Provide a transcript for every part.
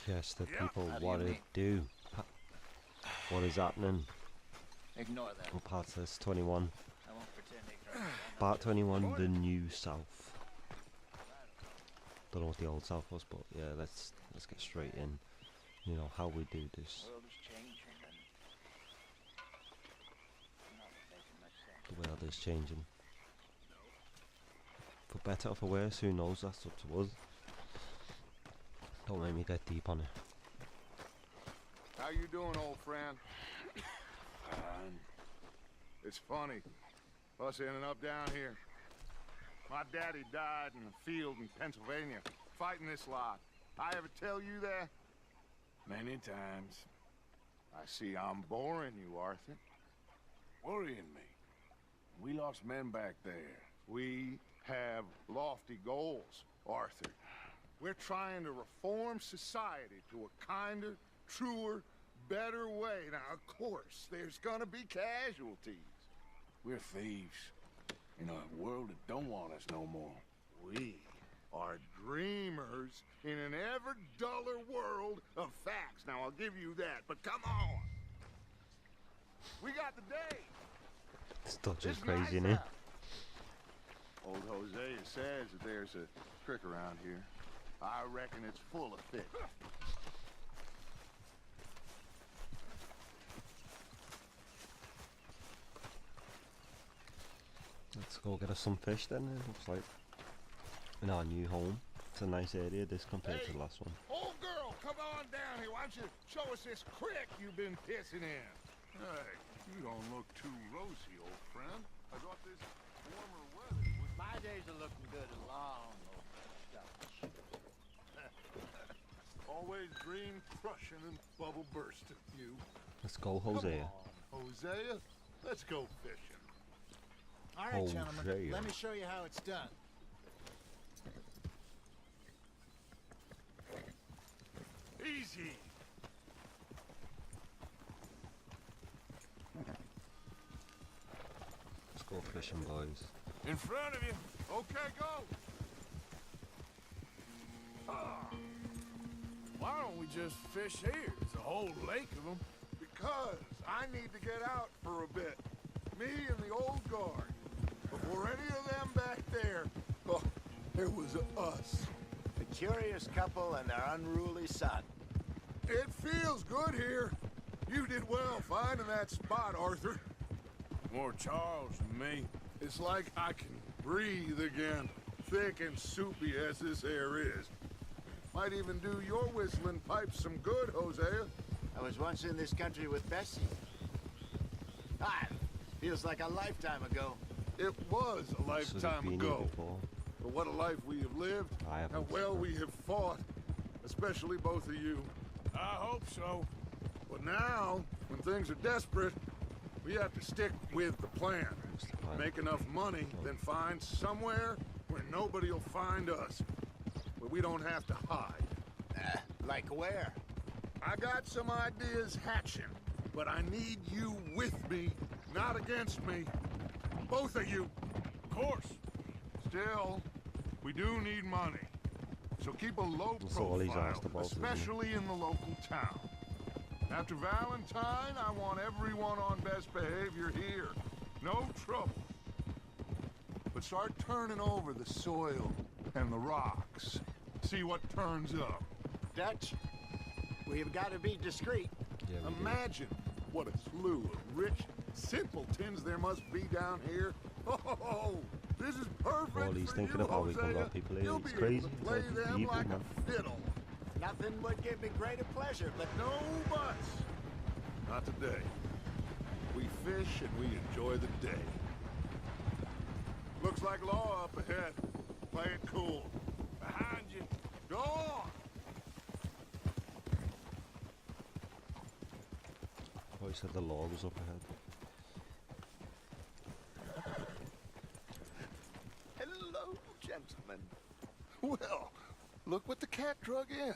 Yes, the Yeah. people How do you what it mean? do. What is happening? Ignore that. What part's this? 21. I won't pretend ignorance. I know Part just 21, What? the new South. Don't know what the old South was, but yeah, let's get straight in. You know how we do this. the world is changing and not making much sense. The world is changing. For better or for worse, who knows? That's up to us. Don't make me get deep on it. How you doing, old friend? Fine. It's funny, us ending up down here. My daddy died in a field in Pennsylvania, fighting this lot. I ever tell you that? Many times. I see I'm boring you, Arthur. Worrying me. We lost men back there. We have lofty goals, Arthur. We're trying to reform society to a kinder, truer, better way. Now, of course, there's gonna be casualties. We're thieves in a world that don't want us no more. We are dreamers in an ever duller world of facts. Now, I'll give you that, but come on. We got the day. It's Dodger's It's crazy, nice innit? out. Old Hosea says that there's a trick around here. I reckon it's full of fish. Let's go get us some fish then, it looks like. In our new home. It's a nice area, this compared to the last one. Old girl, come on down here. Why don't you show us this creek you've been pissing in? Hey, you don't look too rosy, old friend. I thought this warmer weather would... My days are looking good along stuff. Always dream crushing and bubble bursting, you. Let's go, Hosea. Come on, Hosea. Let's go fishing. All right, gentlemen, Hosea. let me show you how it's done. Easy. Let's go fishing, boys. In front of you. Okay, go. Why don't we just fish here? There's a whole lake of them. Because I need to get out for a bit. Me and the old guard. Before any of them back there, oh, it was us. A curious couple and their unruly son. It feels good here. You did well finding that spot, Arthur. More Charles than me. It's like I can breathe again, thick and soupy as this air is. Might even do your whistling pipes some good, Hosea. I was once in this country with Bessie. Ah, feels like a lifetime ago. It was a Should have lifetime been here ago. before. But what a life we have lived. I haven't. How well we have fought. Especially both of you. I hope so. But now, when things are desperate, we have to stick with the plan. What's the plan? Make enough money, then find somewhere where nobody will find us. Where we don't have to hide. Like where? I got some ideas hatching, but I need you with me, not against me. Both of you. Of course. Still, we do need money. So keep a low That's all he's profile, asked about, isn't it? especially in the local town. After Valentine, I want everyone on best behavior here. No trouble. But start turning over the soil and the rocks. See what turns up. Dutch? We've got to be discreet. Yeah, we do. Imagine what a slew of rich simpletons there must be down here. Oh, this is perfect All he's for thinking you, of how we can Hosea. rob people here. You'll It's be crazy. able to It's play like them evil, like man. a fiddle. Nothing would give me greater pleasure, but No buts. Not today. We fish and we enjoy the day. Looks like law up ahead. Play it cool. Behind you. Go on. Oh, he said the law was up ahead. hello, gentlemen. Well, look what the cat drug in.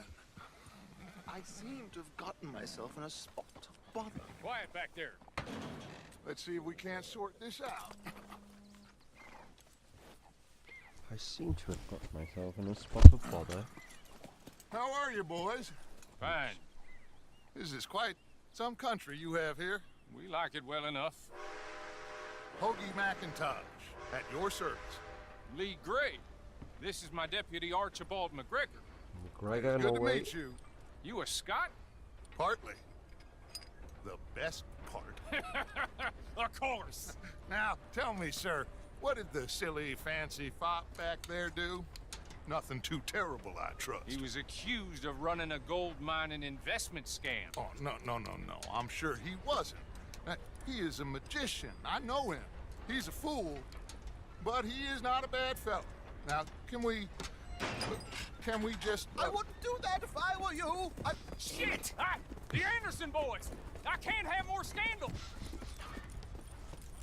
I seem to have gotten myself in a spot of bother. Quiet back there. Let's see if we can't sort this out. I seem to have got myself in a spot of bother. How are you, boys? Fine. This is quite some country you have here. We like it well enough. Hoagie McIntosh, at your service. Lee Gray. This is my deputy Archibald McGregor. McGregor, Good no to way. meet you. You a Scot? Partly. The best part. Of course. Now, tell me, sir, what did the silly, fancy fop back there do? Nothing too terrible, I trust. He was accused of running a gold mining investment scam. Oh, no. I'm sure he wasn't. He is a magician. I know him. He's a fool, but he is not a bad fellow. Now, can we just... I wouldn't do that if I were you. Shit! The Anderson boys! I can't have more scandal!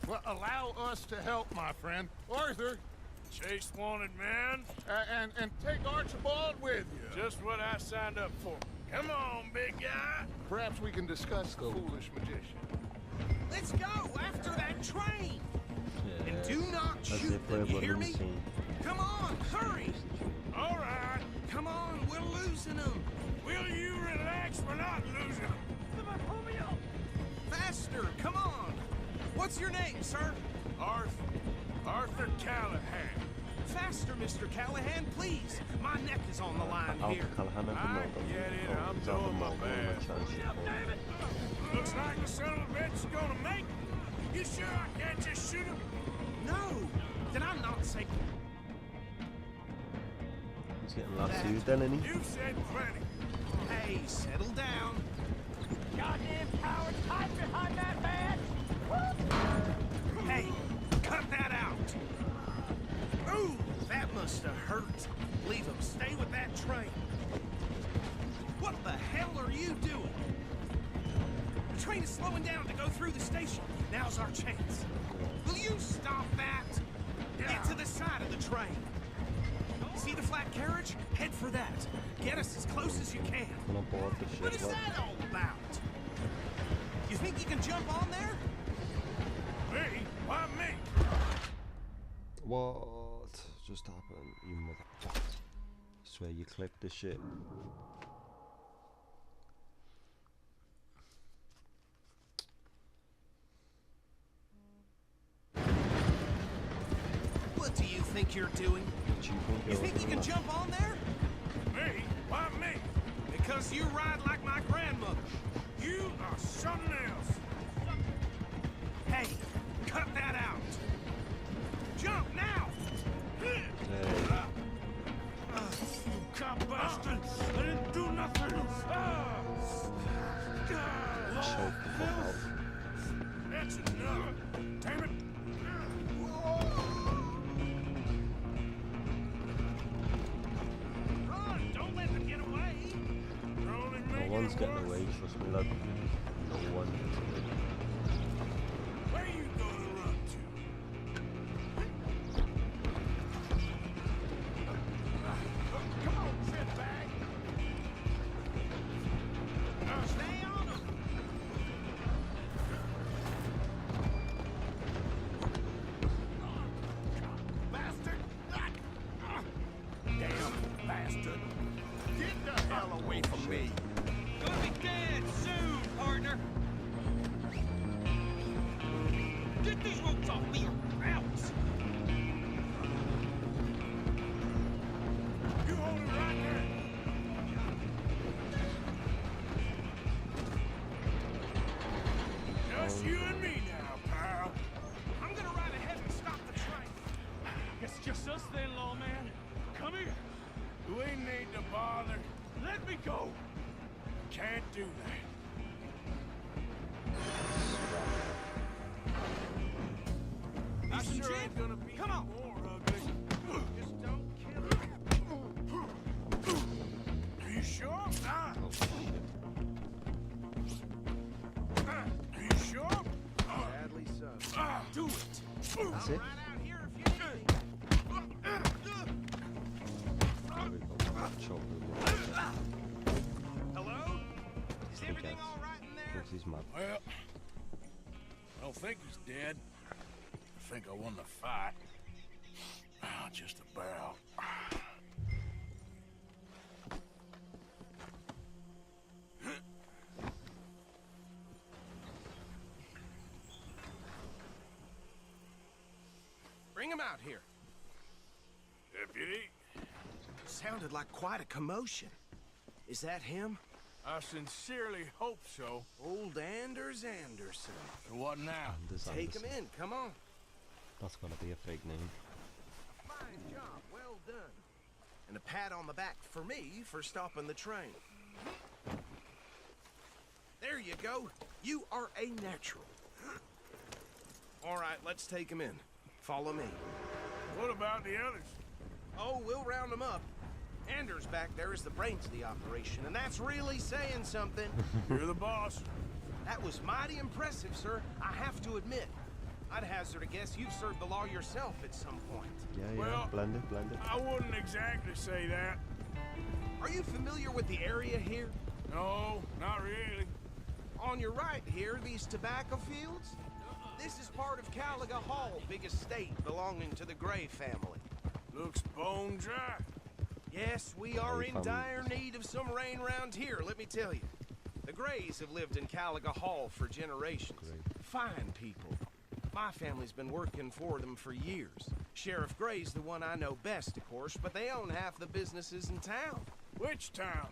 Well, allow us to help, my friend. Arthur, Chase wanted man. and take Archibald with you. Just what I signed up for. Come on, big guy. Perhaps we can discuss the foolish magician. Let's go after that train. Yeah. And do not As shoot they play them, you one hear in the me? scene. Come on, hurry. All right. Come on, we're losing them. Will you relax? We're not losing them. Faster, come on. What's your name, sir? Arthur Callahan. Faster, Mr. Callahan, please. My neck is on the line Alpha here. Callahan I and the get it, I'm He's on the doing my Morgan, my best. chance to Looks like the son of a bitch is gonna make it. You sure I can't just shoot him? No, then I'm not safe. He's getting lassoed then, isn't he? You've said plenty. Hey, settle down. Goddamn coward, hide behind that man! Hey, cut that out. Ooh, that must have hurt. Leave him. Stay with that train. What the hell are you doing? The train is slowing down to go through the station. Now's our chance. Will you stop that? Get to the side of the train. See the flat carriage? Head for that. Get us as close as you can. I'm on board the shit. What is lad. that all about? You think you can jump on there? Me? Why me? What just happened, you motherfucker? I swear you clipped this shit. What do you think you're doing? What you think You think you can jump on there? Me? Why me? Because you ride like my grandmother. You are something else. Hey, cut that out. Jump now! Hey, You cop bastard! I didn't do nothing! choke the fuck out. That's enough! Damn it! Run! Don't let them get away! No one's getting away, trust me, lad. No one. Where you gonna run to? Come on, shitbag! Stay on them! Bastard! Damn bastard! Get the hell away from me! Gonna be dead soon, partner! Get these ropes off me or else! You hold it right there! Just you and me now, pal. I'm gonna ride ahead and stop the train. Guess it's just us then, lawman. Come here. We need to bother. Let me go. Can't do that. I Sure sure ain't gonna be Come on. more ugly. Just don't kill him. Are you sure? Oh shit. Are you sure? Sadly so. Do it. That's it? Right out here if you need me. There we go. Choke the Hello? Is Think everything that's- all right in there? Thinks he's mad. Well, I don't think he's dead. I think I won the fight. Just about. him out here. Deputy, Sounded like quite a commotion. Is that him? I sincerely hope so. Old Anders Anderson. So what now? Anders Take him Anderson. in, come on. That's gonna be a fake name. Fine job, well done. And a pat on the back for me for stopping the train. There you go. You are a natural. All right, let's take him in. Follow me. What about the others? Oh, we'll round them up. Anders back there is the brains of the operation, and that's really saying something. You're the boss. That was mighty impressive, sir. I have to admit. I'd hazard a guess you've served the law yourself at some point. Yeah, yeah. Well, Blend it, blend it. I wouldn't exactly say that. Are you familiar with the area here? No, not really. On your right here, these tobacco fields? This is part of Caliga Hall, big estate belonging to the Gray family. Looks bone dry. Yes, we are Hey, in fam. dire need of some rain round here, let me tell you. The Grays have lived in Caliga Hall for generations. Great. Fine people. My family's been working for them for years. Sheriff Gray's the one I know best, of course, but they own half the businesses in town. Which town?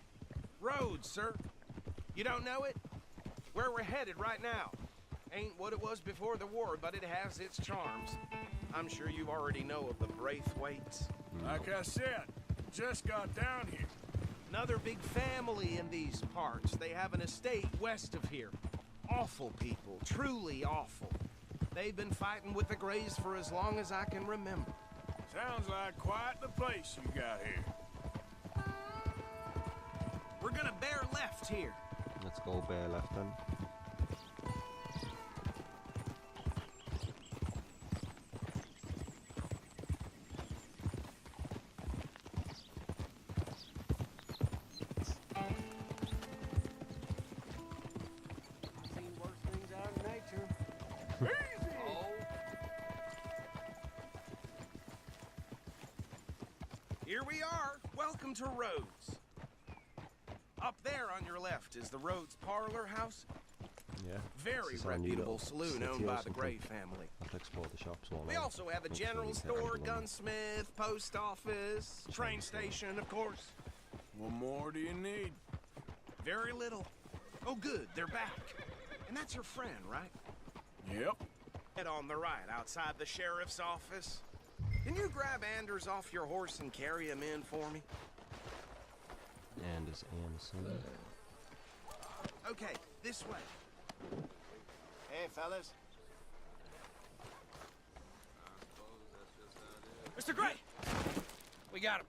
Rhodes, sir. You don't know it? Where we're headed right now. Ain't what it was before the war, but it has its charms. I'm sure you already know of the Braithwaites. Like I said, just got down here. Another big family in these parts. They have an estate west of here. Awful people, truly awful. They've been fighting with the Grays for as long as I can remember. Sounds like quite the place you got here. We're gonna bear left here. Let's go bear left then. Seen worse things out in nature. Here we are. Welcome to Rhodes. Up there on your left is the Rhodes Parlor House. Yeah. Very This is our new reputable little saloon city owned or by the something. Gray family. I'll explore the shops while We I'm- also have a make sure general we hit store, everyone. gunsmith, post office, train station, of course. What more do you need? Very little. Oh, good, they're back. And that's your friend, right? Yep. Head on the right, outside the sheriff's office. Can you grab Anders off your horse and carry him in for me? Anders Anderson. Okay, this way. Hey, fellas. Mr. Gray! We got him.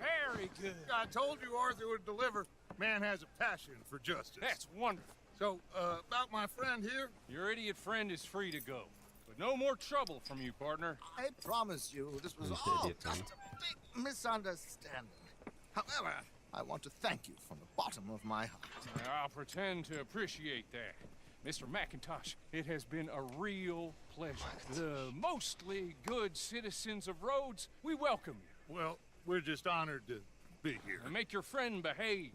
Very good. I told you Arthur would deliver. Man has a passion for justice. That's wonderful. So, about my friend here, Your idiot friend is free to go. But no more trouble from you, partner. I promise you this was Who's the all idiot, just man? a big misunderstanding. However, I want to thank you from the bottom of my heart. I'll pretend to appreciate that. Mr. McIntosh, it has been a real pleasure. The mostly good citizens of Rhodes, we welcome you. well, we're just honored to be here. And make your friend behave.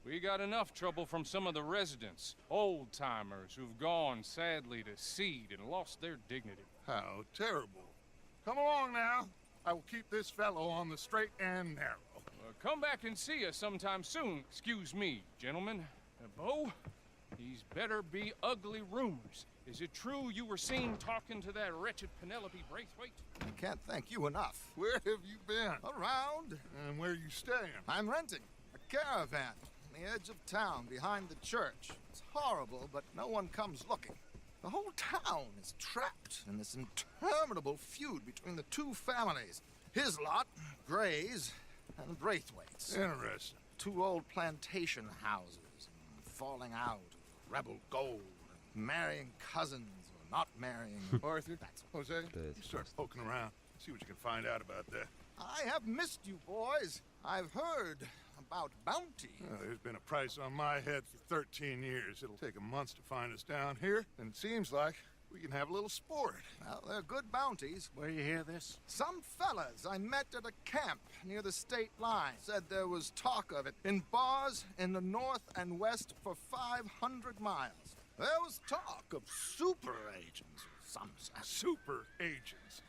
We got enough trouble from some of the residents, old-timers who've gone, sadly, to seed and lost their dignity. How terrible. Come along now. I will keep this fellow on the straight and narrow. Come back and see us sometime soon. Excuse me, gentlemen. Bo, these better be ugly rumors. Is it true you were seen talking to that wretched Penelope Braithwaite? I can't thank you enough. Where have you been? Around, And where you staying? I'm renting a caravan on the edge of town behind the church. It's horrible, but no one comes looking. The whole town is trapped in this interminable feud between the two families. His lot, Gray's, and Braithwaite's. Interesting. Two old plantation houses, falling out, rebel gold, marrying cousins or not marrying. Arthur, That's Jose, Good. you start poking around. See what you can find out about that. I have missed you, boys. I've heard about bounty. There's been a price on my head for 13 years. It'll take a month to find us down here, and it seems like we can have a little sport. Well, they're good bounties. Where you hear this? Some fellas I met at a camp near the state line said there was talk of it in bars in the north and west for 500 miles. There was talk of super agents of some sort. Super agents.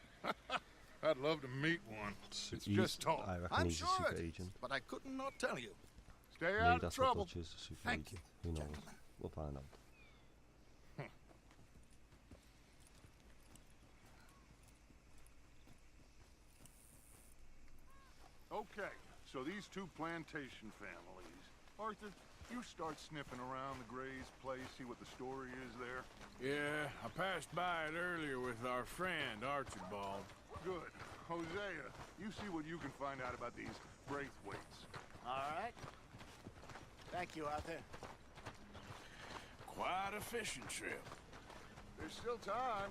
I'd love to meet one. It's He's- just talk. I reckon I'm he's sure a super it is, agent. but I couldn't not tell you. Stay Maybe out of that's what trouble. Dutch is, a super Thank agent. you, Who knows? gentlemen. We'll find out. Okay, so these two plantation families. Arthur, you start sniffing around the Gray's place, see what the story is there. Yeah, I passed by it earlier with our friend, Archibald. Good. Hosea, you see what you can find out about these Braithwaites. All right. Thank you, Arthur. Quite a fishing trip. There's still time.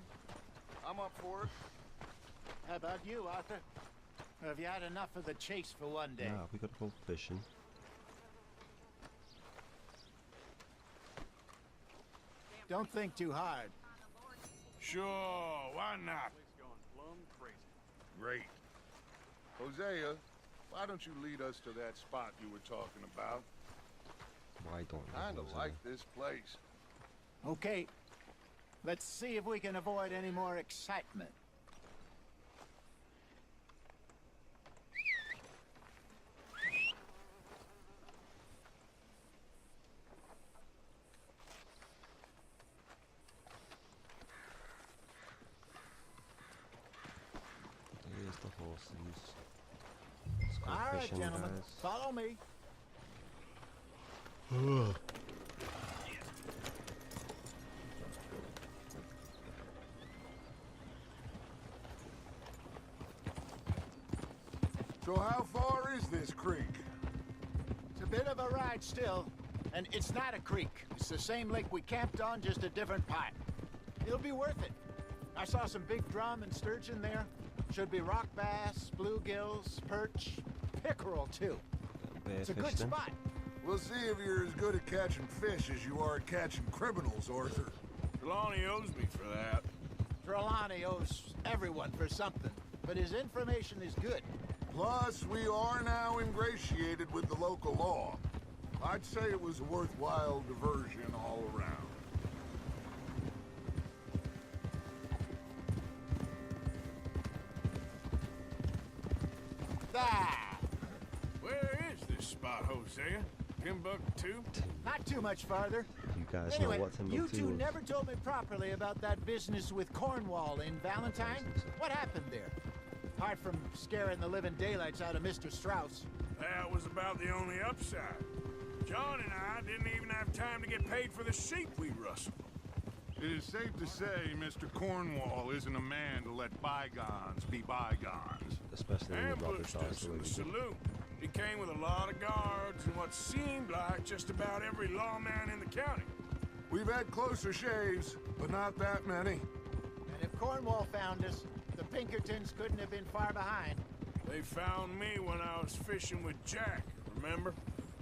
I'm up for it. How about you, Arthur? Or have you had enough of the chase for one day? Yeah, we gotta go fishing. Don't think too hard. Sure, why not? Great. Hosea, why don't you lead us to that spot you were talking about? Why don't we? Kinda Hosea? like this place. Okay. Let's see if we can avoid any more excitement. Here's the horses. Let's go All right, fishing, gentlemen. guys. Follow me. So how far is this creek? It's a bit of a ride still. And it's not a creek. It's the same lake we camped on, just a different part. It'll be worth it. I saw some big drum and sturgeon there. Should be rock bass, bluegills, perch, pickerel too. Bear It's a good fish then. spot. We'll see if you're as good at catching fish as you are at catching criminals, Arthur. Trelawney owes me for that. Trelawney owes everyone for something, but his information is good. Plus, we are now ingratiated with the local law. I'd say it was a worthwhile diversion all around. Ah, Where is this spot, Hosea? Timbuktu? not too much farther. You guys Anyway, know what you Timbuktu two is. never told me properly about that business with Cornwall in Valentine. What happened there? Apart from scaring the living daylights out of Mr. Strauss. That was about the only upside. John and I didn't even have time to get paid for the sheep we rustled. It is safe to say Mr. Cornwall isn't a man to let bygones be bygones. Especially when Robert Ambushed dies us the way in the he did. saloon. He came with a lot of guards and what seemed like just about every lawman in the county. We've had closer shaves, but not that many. And if Cornwall found us, the Pinkertons couldn't have been far behind. They found me when I was fishing with Jack, remember?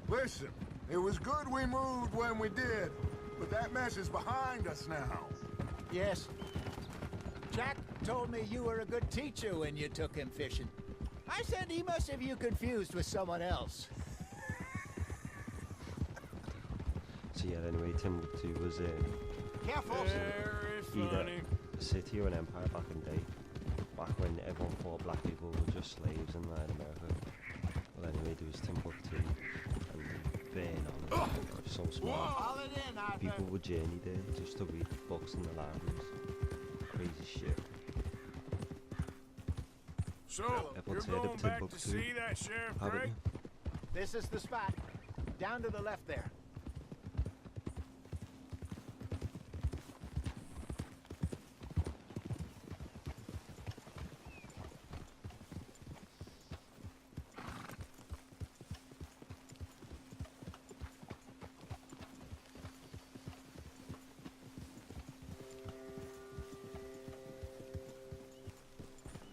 Listen, it was good we moved when we did, but that mess is behind us now. Yes. Jack told me you were a good teacher when you took him fishing. I said he must have you confused with someone else. So yeah, anyway, Timbuktu was Careful. Very either funny. a city or an empire back in the day. Back when everyone thought black people were just slaves in America. Well, anyway, there was Timbuktu and Vernon. So smart. Haul it in, Arthur. People would journey there just to read books in the libraries. Crazy shit. So, Everyone's you're heard going of back to Timbuktu, see that Sheriff haven't Gray? you? This is the spot. Down to the left there.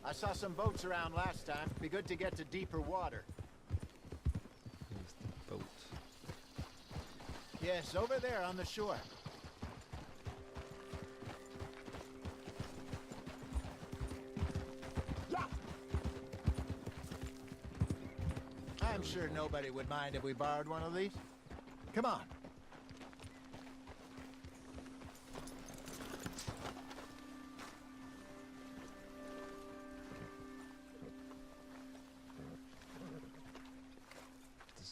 I saw some boats around last time. Be good to get to deeper water. Here's the boat. Yes, over there on the shore. Yeah. I'm sure nobody would mind if we borrowed one of these. Come on.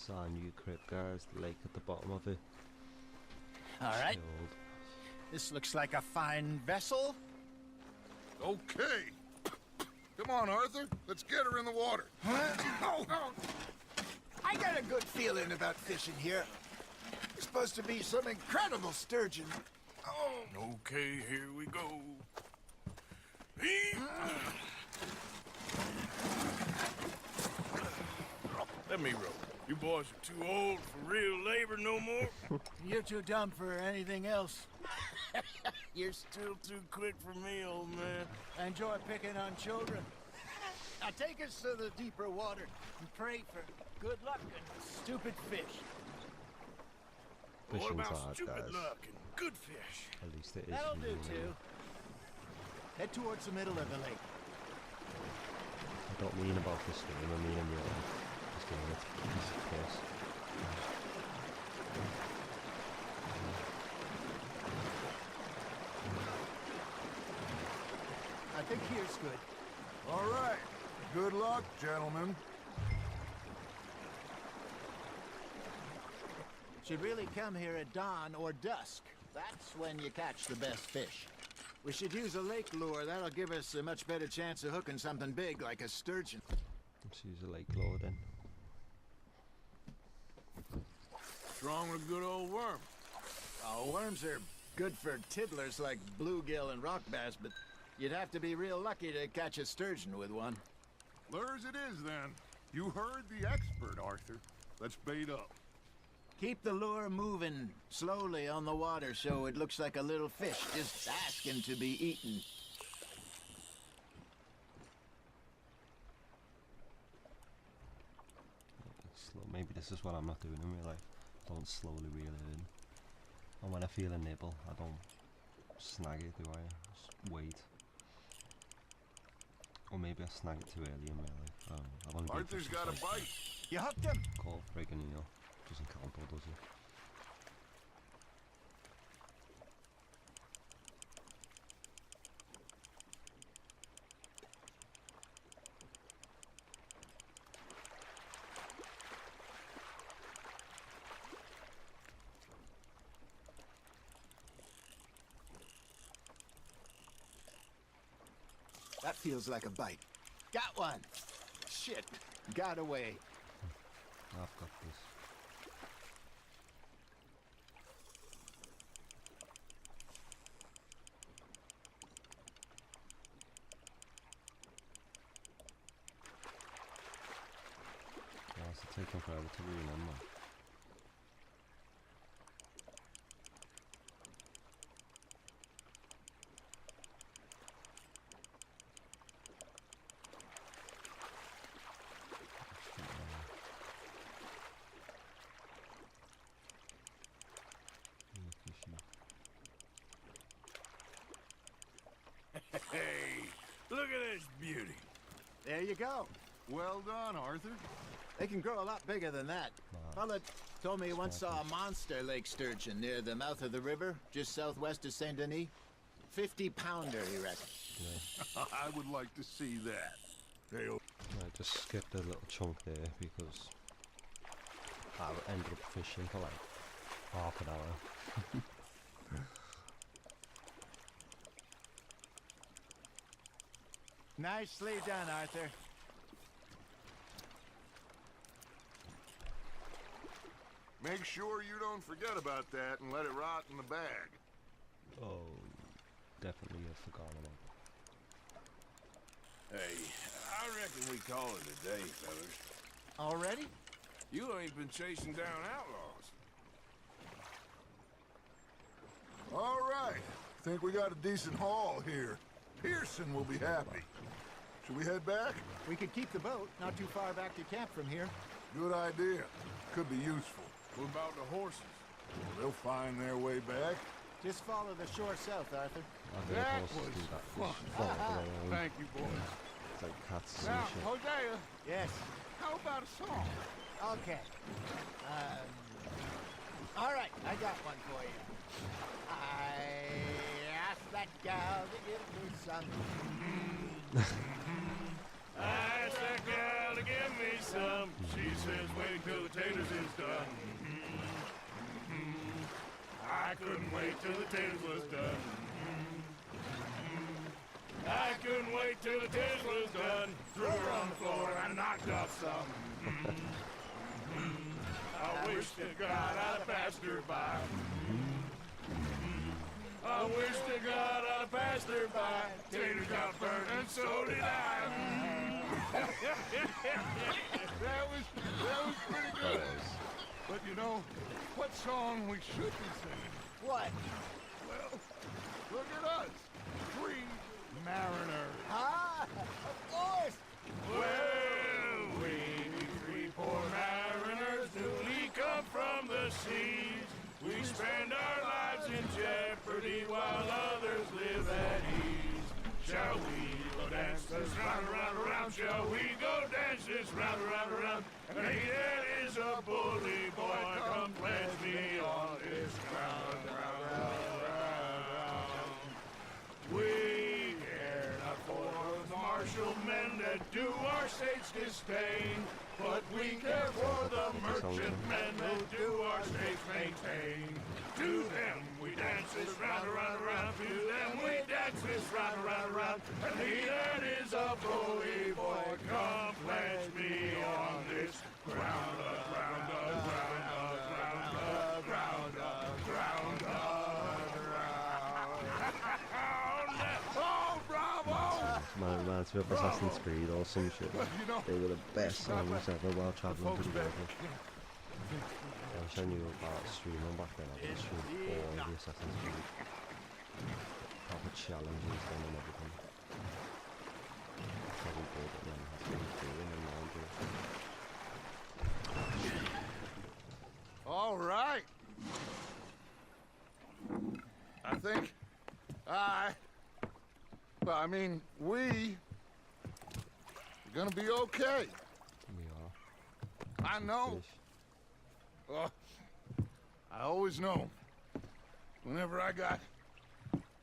It's our new crib, guys. The lake at the bottom of it. All right. Chilled. This looks like a fine vessel. Okay. Come on, Arthur. Let's get her in the water. I got a good feeling about fishing here. It's supposed to be some incredible sturgeon. Okay, here we go. Let me row. You boys are too old for real labor no more. You're too dumb for anything else. You're still too quick for me, old man. Enjoy picking on children. Now take us to the deeper water and pray for good luck and stupid fish. What Fishing's about hard, stupid guys. luck and good fish? At least it is. That'll do really. too. Head towards the middle of the lake. I don't mean about this game, I mean in real life. This game, it's a piece of piss. I think here's good. All right. Good luck, gentlemen. Should really come here at dawn or dusk. That's when you catch the best fish. We should use a lake lure. That'll give us a much better chance of hooking something big like a sturgeon. Let's use a lake lure then. Strong with a good old worm. Oh, worms are good for tiddlers like bluegill and rock bass, but you'd have to be real lucky to catch a sturgeon with one. Lures it is, then. You heard the expert, Arthur. Let's bait up. Keep the lure moving slowly on the water so it looks like a little fish just asking to be eaten. Slow. Maybe this is what I'm not doing in real life. Don't slowly reel it in. And when I feel a nibble, I don't snag it, do I? Just wait. Or maybe I snag it too early in real life. I don't know. I've only been Arthur's fishing got a twice. bite. You hooked him? Caught breaking eel. Doesn't count though, does it? That feels like a bite. Got one. Shit. Got away. I've got this. Oh, it's taking forever to reel in, man. Hey, look at this beauty. There you go. Well done, Arthur. They can grow a lot bigger than that. Fella told me he once saw a monster lake sturgeon near the mouth of the river, just southwest of Saint Denis. 50-pounder, he reckons. I would like to see that. Hey, I just skipped a little chunk there because I ended up fishing for like half an hour. Nicely done, Arthur. make sure you don't forget about that and let it rot in the bag. Oh, definitely have forgotten about it. Hey, I reckon we call it a day, fellas. Already? You ain't been chasing down outlaws. All right. Think we got a decent haul here. Pearson will be happy. Should we head back? We could keep the boat not too far back to camp from here. Good idea. Could be useful. What about the horses? They'll find their way back. Just follow the shore south, Arthur. I've heard That horses was do that. fun. Just follow the way home. Thank you, boys. It's like cats and Now, shit. Hosea, Yes. how about a song? Okay. All right, I got one for you. I asked that gal to give me some. I asked that gal to give me some. She says wait till the taters is done. I couldn't wait till the taters was done. I couldn't wait till the taters was done. Threw her on the floor and I knocked off some. I wish to God I'd passed her by. I wish to God I'd passed her by. Taters got burned and so did I. That was pretty good. But you know, what song we should be singing? What? Well, look at us. 3 mariners. Ah, of course. Well, we 3 poor mariners newly come from the seas. We spend our lives in jeopardy while others live at ease. Shall we go dance this round, around, around? Shall we go dance this round, around, around? And he that is a bully boy, come pledge me on this ground, round, round, round. We care not for the martial men that do our state's disdain, but we care for the merchant men that do our states maintain. To them we dance this round, around, around. To them we dance this round, around, around. And he that is a bully boy, come pledge me on this ground, ground, ground, ground, ground, ground, ground. Oh, bravo! Man, reminds me of Assassin's Creed or some shit. You know, They were the best songs ever while travelling folks to the back. river. I wish I knew about streaming back then. I would stream all the Assassin's Creed. Proper challenges done and everything. Probably good, but then has been doing and now doing. All right. I think we're gonna be okay. We are. I know. Fish. I always know. Whenever I got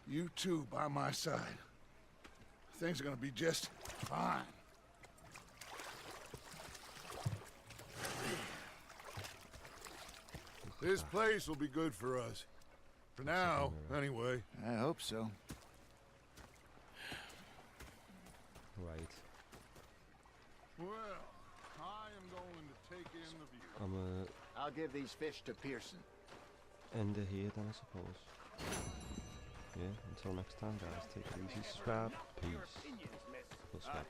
you two by my side, things are gonna be just fine. This place will be good for us. For now, anyway. I hope so. Right. Well, I am going to take in the view. I'm I'll give these fish to Pearson. end it here then, I suppose. Yeah, until next time guys, take it easy, subscribe, peace. Full stop.